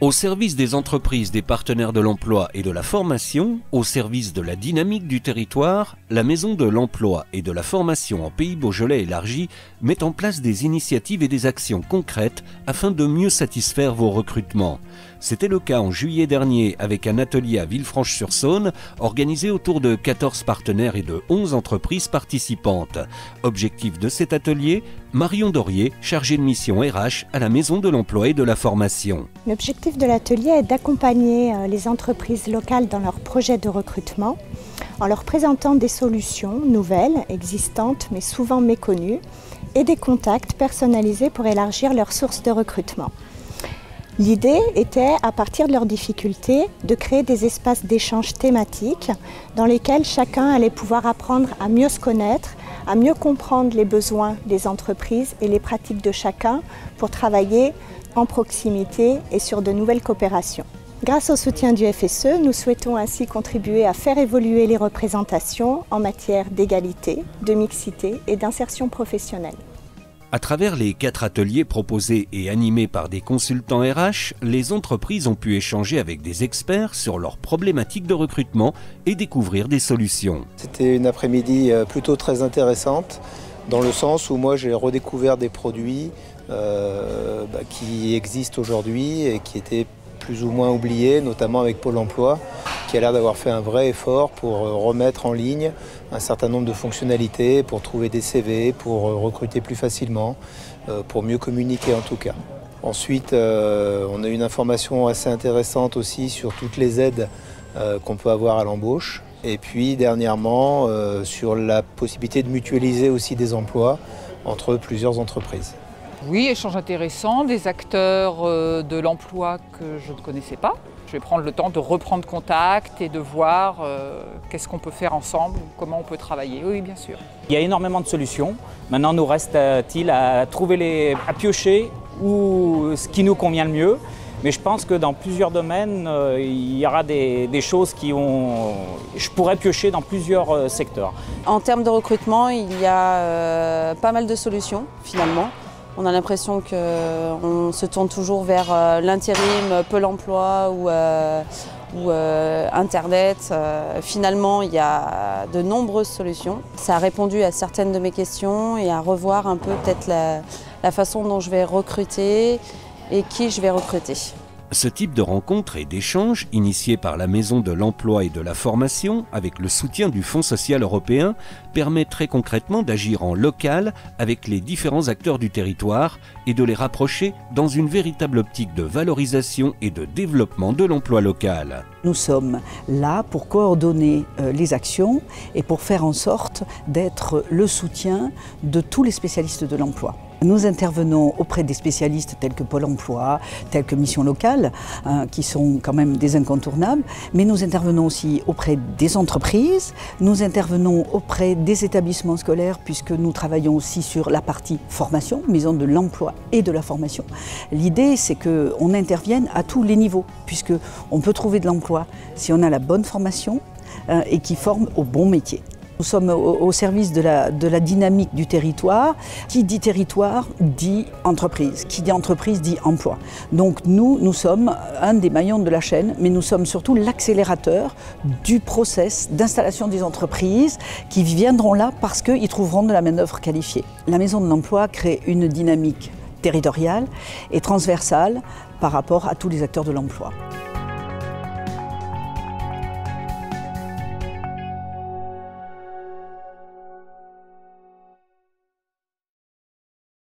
Au service des entreprises, des partenaires de l'emploi et de la formation, au service de la dynamique du territoire, la Maison de l'Emploi et de la Formation en Pays Beaujolais élargi met en place des initiatives et des actions concrètes afin de mieux satisfaire vos recrutements. C'était le cas en juillet dernier avec un atelier à Villefranche-sur-Saône organisé autour de 14 partenaires et de 11 entreprises participantes. Objectif de cet atelier, Marion Dorier, chargée de mission RH à la Maison de l'Emploi et de la Formation. L'objectif de l'atelier est d'accompagner les entreprises locales dans leurs projets de recrutement en leur présentant des solutions nouvelles, existantes mais souvent méconnues et des contacts personnalisés pour élargir leurs sources de recrutement. L'idée était, à partir de leurs difficultés, de créer des espaces d'échange thématiques dans lesquels chacun allait pouvoir apprendre à mieux se connaître, à mieux comprendre les besoins des entreprises et les pratiques de chacun pour travailler en proximité et sur de nouvelles coopérations. Grâce au soutien du FSE, nous souhaitons ainsi contribuer à faire évoluer les représentations en matière d'égalité, de mixité et d'insertion professionnelle. À travers les 4 ateliers proposés et animés par des consultants RH, les entreprises ont pu échanger avec des experts sur leurs problématiques de recrutement et découvrir des solutions. C'était une après-midi plutôt très intéressante, dans le sens où moi j'ai redécouvert des produits qui existent aujourd'hui et qui étaient plus ou moins oubliés, notamment avec Pôle emploi, qui a l'air d'avoir fait un vrai effort pour remettre en ligne un certain nombre de fonctionnalités, pour trouver des CV, pour recruter plus facilement, pour mieux communiquer en tout cas. Ensuite, on a eu une information assez intéressante aussi sur toutes les aides qu'on peut avoir à l'embauche. Et puis dernièrement, sur la possibilité de mutualiser aussi des emplois entre plusieurs entreprises. Oui, échange intéressant, des acteurs de l'emploi que je ne connaissais pas. Je vais prendre le temps de reprendre contact et de voir qu'est-ce qu'on peut faire ensemble, comment on peut travailler. Oui, bien sûr. Il y a énormément de solutions. Maintenant, nous reste-t-il à à piocher ce qui nous convient le mieux. Mais je pense que dans plusieurs domaines, il y aura des choses je pourrais piocher dans plusieurs secteurs. En termes de recrutement, il y a pas mal de solutions finalement. On a l'impression qu'on se tourne toujours vers l'intérim, Pôle emploi ou Internet. Finalement, il y a de nombreuses solutions. Ça a répondu à certaines de mes questions et à revoir un peu peut-être la façon dont je vais recruter et qui je vais recruter. Ce type de rencontre et d'échange, initié par la Maison de l'Emploi et de la Formation, avec le soutien du Fonds social européen, permet très concrètement d'agir en local avec les différents acteurs du territoire et de les rapprocher dans une véritable optique de valorisation et de développement de l'emploi local. Nous sommes là pour coordonner les actions et pour faire en sorte d'être le soutien de tous les spécialistes de l'emploi. Nous intervenons auprès des spécialistes tels que Pôle emploi, tels que Mission locale, qui sont quand même des incontournables, mais nous intervenons aussi auprès des entreprises, nous intervenons auprès des établissements scolaires puisque nous travaillons aussi sur la partie formation, Maison de l'Emploi et de la Formation. L'idée, c'est qu'on intervienne à tous les niveaux, puisqu'on peut trouver de l'emploi si on a la bonne formation et qui forme au bon métier. Nous sommes au service de la dynamique du territoire. Qui dit territoire dit entreprise. Qui dit entreprise dit emploi. Donc nous sommes un des maillons de la chaîne, mais nous sommes surtout l'accélérateur du process d'installation des entreprises qui viendront là parce qu'ils trouveront de la main-d'œuvre qualifiée. La Maison de l'Emploi crée une dynamique territoriale et transversale par rapport à tous les acteurs de l'emploi.